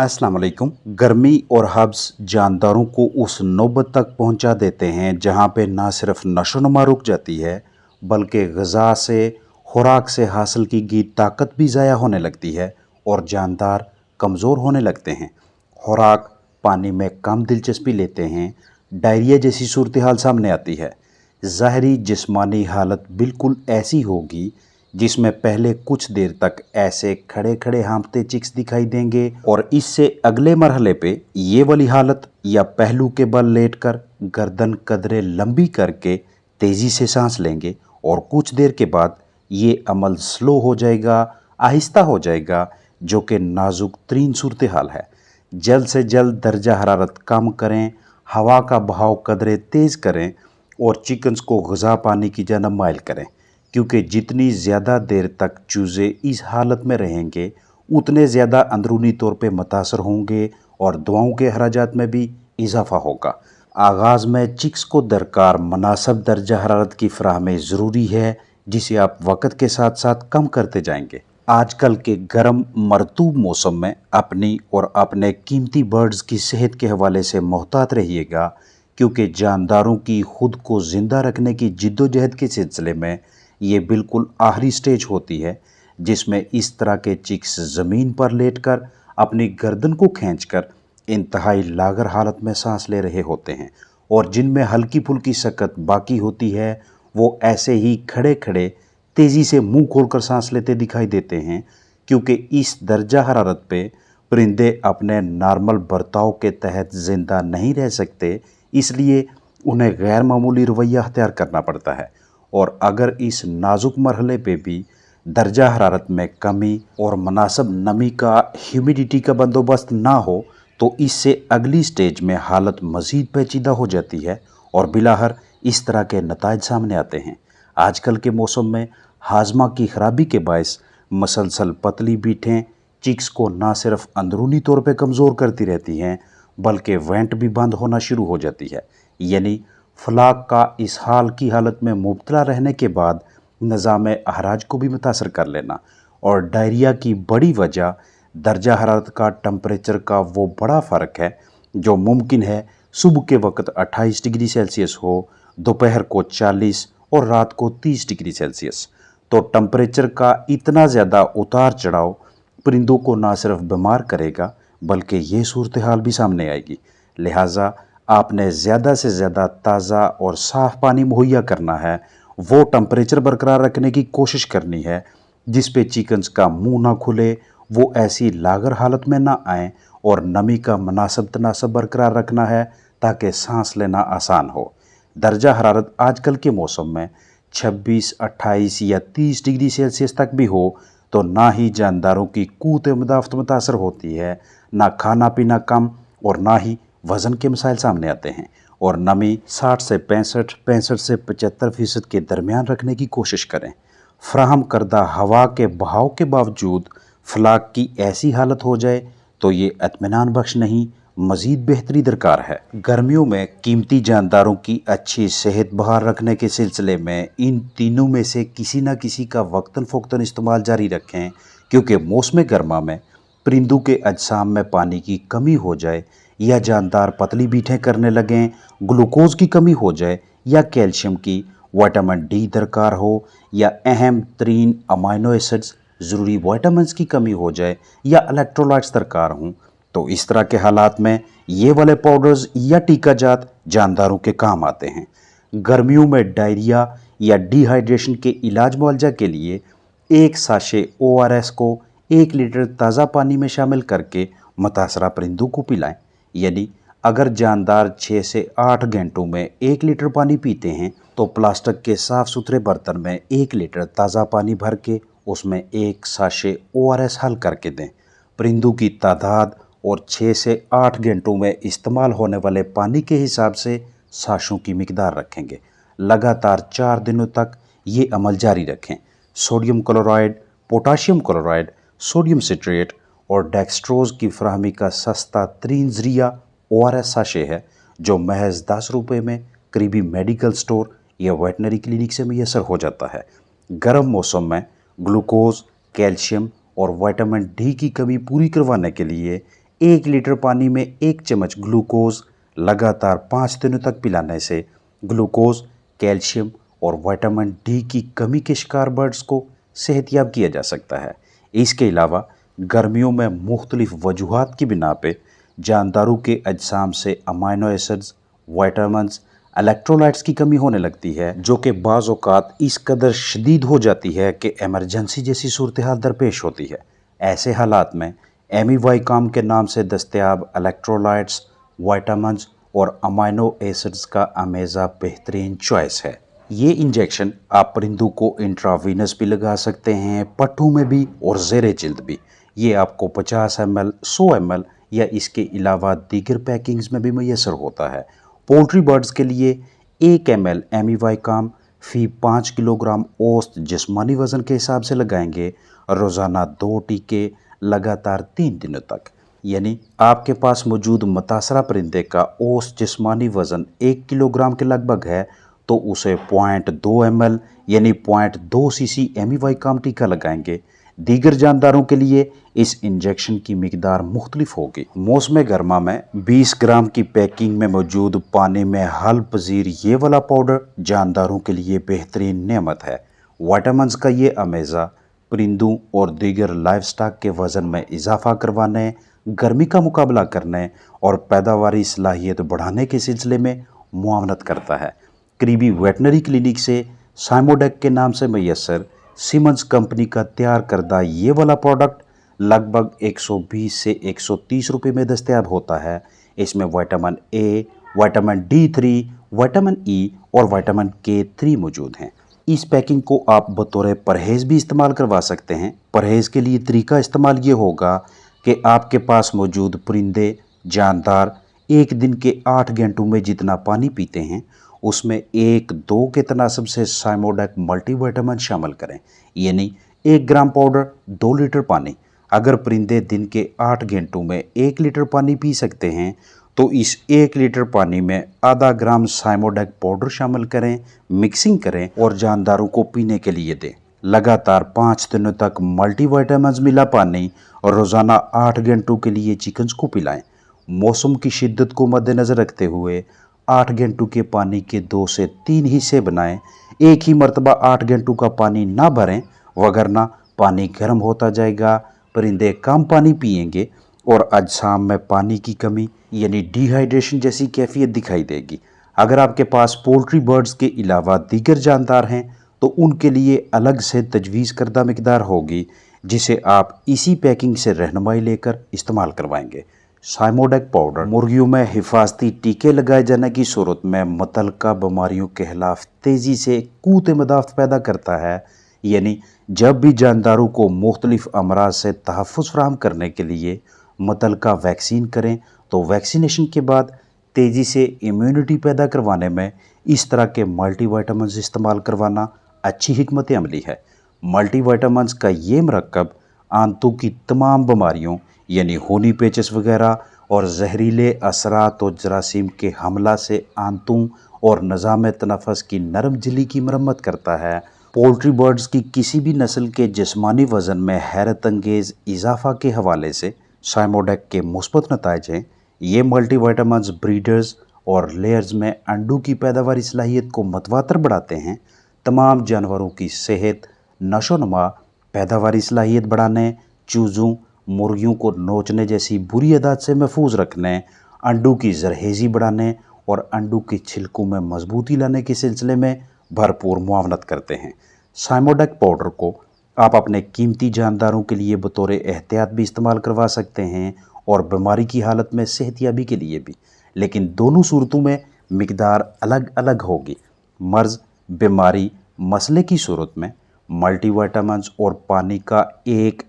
अस्सलाम वालेकुम। गर्मी और हब्स जानदारों को उस नौबत तक पहुंचा देते हैं जहां पे ना सिर्फ नशोनुमा रुक जाती है बल्कि ग़िज़ा से खुराक से हासिल की गई ताकत भी ज़ाया होने लगती है और जानदार कमज़ोर होने लगते हैं। खुराक पानी में कम दिलचस्पी लेते हैं, डायरिया जैसी सूरत हाल सामने आती है। ज़ाहरी जिस्मानी हालत बिल्कुल ऐसी होगी जिसमें पहले कुछ देर तक ऐसे खड़े खड़े हाँफते चिक्स दिखाई देंगे और इससे अगले मरहले पे ये वाली हालत या पहलू के बल लेटकर गर्दन कदरे लंबी करके तेज़ी से सांस लेंगे और कुछ देर के बाद ये अमल स्लो हो जाएगा, आहिस्ता हो जाएगा, जो कि नाजुक तरीन सूरत हाल है। जल्द से जल्द दर्जा हरारत कम करें, हवा का बहाव कदरे तेज़ करें और चिकन्स को ग़िज़ा पानी की जानब माइल करें, क्योंकि जितनी ज़्यादा देर तक चूज़े इस हालत में रहेंगे उतने ज़्यादा अंदरूनी तौर पे मुतासर होंगे और दवाओं के अखराजात में भी इजाफ़ा होगा। आगाज़ में चिक्स को दरकार मुनासिब दर्जा हरारत की फराहमी ज़रूरी है, जिसे आप वक़्त के साथ साथ कम करते जाएंगे। आजकल के गर्म मरतूब मौसम में अपनी और अपने कीमती बर्ड्स की सेहत के हवाले से मोहतात रहिएगा, क्योंकि जानदारों की खुद को ज़िंदा रखने की जिद्दोजहद के सिलसिले में ये बिल्कुल आखिरी स्टेज होती है, जिसमें इस तरह के चिक्स ज़मीन पर लेटकर अपनी गर्दन को खींचकर इंतहाई लागर हालत में सांस ले रहे होते हैं और जिनमें हल्की फुल्की सकत बाकी होती है वो ऐसे ही खड़े खड़े तेज़ी से मुंह खोलकर सांस लेते दिखाई देते हैं, क्योंकि इस दर्जा हरारत पे परिंदे अपने नॉर्मल बर्ताव के तहत ज़िंदा नहीं रह सकते, इसलिए उन्हें गैर मामूली रवैया अख्तियार करना पड़ता है। और अगर इस नाजुक मरहले पे भी दर्जा हरारत में कमी और मुनासिब नमी का ह्यूमिडिटी का बंदोबस्त ना हो तो इससे अगली स्टेज में हालत मज़ीद पेचीदा हो जाती है और बिलाहर इस तरह के नताइज सामने आते हैं। आजकल के मौसम में हाजमा की खराबी के बायस मसलसल पतली बीटें चिक्स को ना सिर्फ अंदरूनी तौर पे कमज़ोर करती रहती हैं बल्कि वेंट भी बंद होना शुरू हो जाती है, यानी फलाक का इस हाल की हालत में मुब्तला रहने के बाद निज़ाम अहराज को भी मुतासर कर लेना। और डायरिया की बड़ी वजह दर्जा हरारत का टेम्परेचर का वो बड़ा फ़र्क है जो मुमकिन है सुबह के वक्त 28 डिग्री सेल्सियस हो, दोपहर को 40 और रात को 30 डिग्री सेल्सियस। तो टेम्परेचर का इतना ज़्यादा उतार चढ़ाव परिंदों को ना सिर्फ बीमार करेगा बल्कि ये सूरत हाल भी सामने आएगी। लिहाजा आपने ज़्यादा से ज़्यादा ताज़ा और साफ़ पानी मुहैया करना है, वो टेम्परेचर बरकरार रखने की कोशिश करनी है जिस पे चिकन्स का मुंह ना खुले, वो ऐसी लागर हालत में ना आएँ, और नमी का मुनासिब तनासब बरकरार रखना है ताकि सांस लेना आसान हो। दर्जा हरारत आजकल के मौसम में 26, 28 या 30 डिग्री सेल्सियस तक भी हो तो ना ही जानदारों की क़ुव्वत मुदाफ़त मुतासर होती है, ना खाना पीना कम और ना ही वज़न के मसाइल सामने आते हैं, और नमी 60 से 65, 65 से 75% के दरमियान रखने की कोशिश करें। फ्राहम करदा हवा के बहाव के बावजूद फलाक की ऐसी हालत हो जाए तो ये इत्मीनान बख्श नहीं, मज़ीद बेहतरी दरकार है। गर्मियों में कीमती जानदारों की अच्छी सेहत बहाल रखने के सिलसिले में इन तीनों में से किसी न किसी का वक्तन फ़ौक्तन इस्तेमाल जारी रखें, क्योंकि मौसम गर्मा में परिंदों के अजसाम में पानी की कमी हो जाए या जानदार पतली बीठें करने लगें, ग्लूकोज़ की कमी हो जाए या कैल्शियम की, विटामिन डी दरकार हो या अहम तरीन अमाइनो एसिड्स ज़रूरी विटामिन्स की कमी हो जाए या इलेक्ट्रोलाइट्स दरकार हों, तो इस तरह के हालात में ये वाले पाउडर्स या टीका जात जानदारों के काम आते हैं। गर्मियों में डायरिया या डिहाइड्रेशन के इलाज मुआवजा के लिए एक साशे ORS को 1 लीटर ताज़ा पानी में शामिल करके मुतासरा परिंदों को पिलाएं। यानी अगर जानदार 6 से 8 घंटों में 1 लीटर पानी पीते हैं तो प्लास्टिक के साफ़ सुथरे बर्तन में 1 लीटर ताज़ा पानी भर के उसमें 1 साशे ORS हल करके दें। परिंदों की तादाद और 6 से 8 घंटों में इस्तेमाल होने वाले पानी के हिसाब से साशों की मिकदार रखेंगे। लगातार 4 दिनों तक ये अमल जारी रखें। Sodium chloride, potassium chloride, sodium citrate और डेक्सट्रोज़ की फराहमी का सस्ता तरीन ज़रिया ORS साशे है, जो महज 10 रुपये में करीबी मेडिकल स्टोर या वेटनरी क्लिनिक से मैसर हो जाता है। गर्म मौसम में ग्लूकोज़, कैल्शियम और विटामिन डी की कमी पूरी करवाने के लिए 1 लीटर पानी में 1 चम्मच ग्लूकोज लगातार 5 दिनों तक पिलाने से ग्लूकोज, कैल्शियम और विटामिन डी की कमी के शिकार बर्ड्स को सेहतयाब किया जा सकता है। इसके अलावा गर्मियों में मुख्तलिफ वजूहात की बिना पे जानदारों के अजसाम से अमाइनो एसिड्स, विटामिन्स, इलेक्ट्रोलाइट्स की कमी होने लगती है, जो कि बाज़ औक़ात इस कदर शदीद हो जाती है कि एमरजेंसी जैसी सूरत हाल दरपेश होती है। ऐसे हालात में एमीवाइकाम के नाम से दस्तयाब इलेक्ट्रोलाइट्स, विटामिन्स और अमाइनो एसिड्स का अमेज़ा बेहतरीन चॉइस है। ये इंजेक्शन आप परिंदों को इंट्रावीनस भी लगा सकते हैं, पट्टू में भी और ज़ेरे जिल्द भी। ये आपको 50 ml, 100 ml या इसके अलावा दीगर पैकिंग्स में भी मैसर होता है। पोल्ट्री बर्ड्स के लिए 1 ml एमीवाइकाम फी 5 किलोग्राम औसत जिस्मानी वज़न के हिसाब से लगाएंगे, रोज़ाना 2 टीके लगातार 3 दिनों तक। यानी आपके पास मौजूद मुतासरा परिंदे का औसत जिस्मानी वज़न 1 किलोग्राम के लगभग है, तो उसे 0.2 ml यानी 0.2 cc एमीवाइकाम टीका लगाएंगे। दीगर जानदारों के लिए इस इंजेक्शन की मिकदार मुख्तलिफ होगी। मौसम गर्मा में 20 ग्राम की पैकिंग में मौजूद पानी में हल पजीर ये वाला पाउडर जानदारों के लिए बेहतरीन नेमत है। विटामिन्स का ये अमेज़ा परिंदों और दीगर लाइफ स्टॉक के वज़न में इजाफा करवाने, गर्मी का मुकाबला करने और पैदावारी सलाहियत बढ़ाने के सिलसिले में मुआवनत करता है। करीबी वेटनरी क्लिनिक से साइमोडेक के नाम से मैसर सीमंस कंपनी का तैयार करदा ये वाला प्रोडक्ट लगभग 120 से 130 रुपये में दस्तयाब होता है। इसमें vitamin A, vitamin D3, vitamin E और विटामिन K3 मौजूद हैं। इस पैकिंग को आप बतौर परहेज़ भी इस्तेमाल करवा सकते हैं। परहेज़ के लिए तरीका इस्तेमाल ये होगा कि आपके पास मौजूद परिंदे जानदार एक दिन के 8 घंटों में जितना पानी पीते हैं, उसमें 1-2 के तनासब से साइमोडेक मल्टीविटामिन शामिल करें। यानी 1 ग्राम पाउडर 2 लीटर पानी। अगर परिंदे दिन के 8 घंटों में 1 लीटर पानी पी सकते हैं, तो इस 1 लीटर पानी में आधा ग्राम साइमोडेक पाउडर शामिल करें, मिक्सिंग करें और जानदारों को पीने के लिए दें। लगातार 5 दिनों तक मल्टीविटामिन मिला पानी और रोज़ाना 8 घंटों के लिए चिकन्स को पिलाएं। मौसम की शिद्दत को मद्देनज़र रखते हुए 8 घंटों के पानी के 2 से 3 हिस्से बनाएं। एक ही मरतबा 8 घंटों का पानी ना भरें, वगरना पानी गर्म होता जाएगा, परिंदे कम पानी पिएंगे और अजसाम में पानी की कमी यानी डिहाइड्रेशन जैसी कैफियत दिखाई देगी। अगर आपके पास पोल्ट्री बर्ड्स के अलावा दीगर जानदार हैं, तो उनके लिए अलग से तजवीज़ करदा मिकदार होगी, जिसे आप इसी पैकिंग से रहनुमाई लेकर इस्तेमाल करवाएंगे। साइमोडेक पाउडर मुर्गियों में हिफाजती टीके लगाए जाने की सूरत में मुतल्लिका बीमारियों के खिलाफ तेज़ी से क़ुव्वत मदाफ़त पैदा करता है। यानी जब भी जानदारों को मुख्तलिफ अमराज से तहफ़्फ़ुज़ फ़राहम करने के लिए मुतल्लिका वैक्सीन करें, तो वैक्सीनेशन के बाद तेज़ी से इम्यूनिटी पैदा करवाने में इस तरह के मल्टीविटामिन्स इस्तेमाल करवाना अच्छी हिकमत अमली है। मल्टीविटामिन्स का ये मरकब आंतों की तमाम बीमारियों यानी खूनी पेचिश वगैरह और जहरीले असरात और जरासीम के हमला से आंतों और निज़ाम तनफ़्फ़ुस की नरम झिल्ली की मरम्मत करता है। पोल्ट्री बर्ड्स की किसी भी नस्ल के जिस्मानी वज़न में हैरत अंगेज़ इजाफा के हवाले से साइमोडेक के मुस्बत नताइज हैं। ये मल्टीविटामिन्स ब्रीडर्स और लेयर्स में अंडों की पैदावारी सलाहियत को मतवातर बढ़ाते हैं। तमाम जानवरों की सेहत, नशोनुमा, पैदावारी सलाहियत बढ़ाने, चूज़ों, मुर्गियों को नोचने जैसी बुरी आदत से महफूज रखने, अंडों की जरहेज़ी बढ़ाने और अंडों के छिलकों में मजबूती लाने के सिलसिले में भरपूर मुआवनत करते हैं। साइमोडेक पाउडर को आप अपने कीमती जानदारों के लिए बतौर एहतियात भी इस्तेमाल करवा सकते हैं और बीमारी की हालत में सेहतयाबी के लिए भी, लेकिन दोनों सूरतों में मिकदार अलग अलग होगी। मर्ज़, बीमारी, मसले की सूरत में मल्टीविटामिन्स और पानी का एक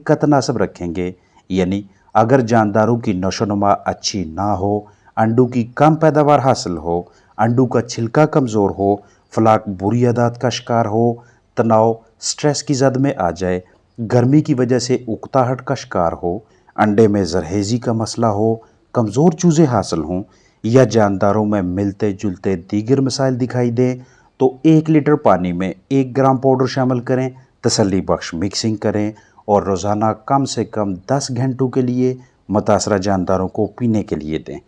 का तनासब रखेंगे। यानी अगर जानदारों की नशोनुमा अच्छी ना हो, अंडों की कम पैदावार हासिल हो, अंडों का छिलका कमज़ोर हो, फ्लाक बुरी आदत का शिकार हो, तनाव स्ट्रेस की जद में आ जाए, गर्मी की वजह से उकताहट का शिकार हो, अंडे में जरहेज़ी का मसला हो, कमज़ोर चूज़े हासिल हों या जानदारों में मिलते जुलते दीगर मसाइल दिखाई दें, तो 1 लीटर पानी में 1 ग्राम पाउडर शामिल करें, तसल्ली बख्श मिक्सिंग करें और रोज़ाना कम से कम 10 घंटों के लिए متاثرہ جانداروں کو پینے کے لیے دیں۔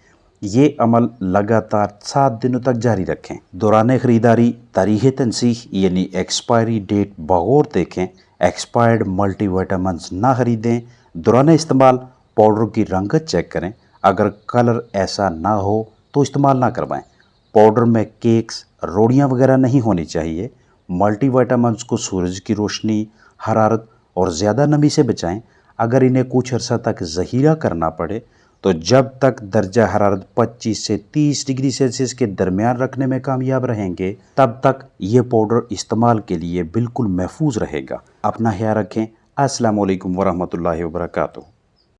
یہ عمل لگاتار 7 دنوں تک جاری رکھیں۔ دوران خریداری تاریخ تنسیخ یعنی ایکسپائری ڈیٹ بغور دیکھیں۔ ایکسپائرڈ ملٹی وائٹامنز نہ خریدیں۔ دوران استعمال پاؤڈر کی رنگت چیک کریں۔ اگر کلر ایسا نہ ہو تو استعمال نہ کروائیں۔ پاؤڈر میں کیکس، روڑیاں وغیرہ نہیں ہونی چاہیے۔ ملٹی وائٹامنز کو سورج کی روشنی، حرارت اور زیادہ نمی سے بچائیں۔ اگر انہیں کچھ عرصہ تک ذخیرہ کرنا پڑے تو جب تک درجہ حرارت 25 سے 30 ڈگری سیلسیس کے درمیان رکھنے میں کامیاب رہیں گے تب تک یہ پاؤڈر استعمال کے لیے بالکل محفوظ رہے گا۔ اپنا خیال رکھیں۔ السلام علیکم ورحمۃ اللہ وبرکاتہ۔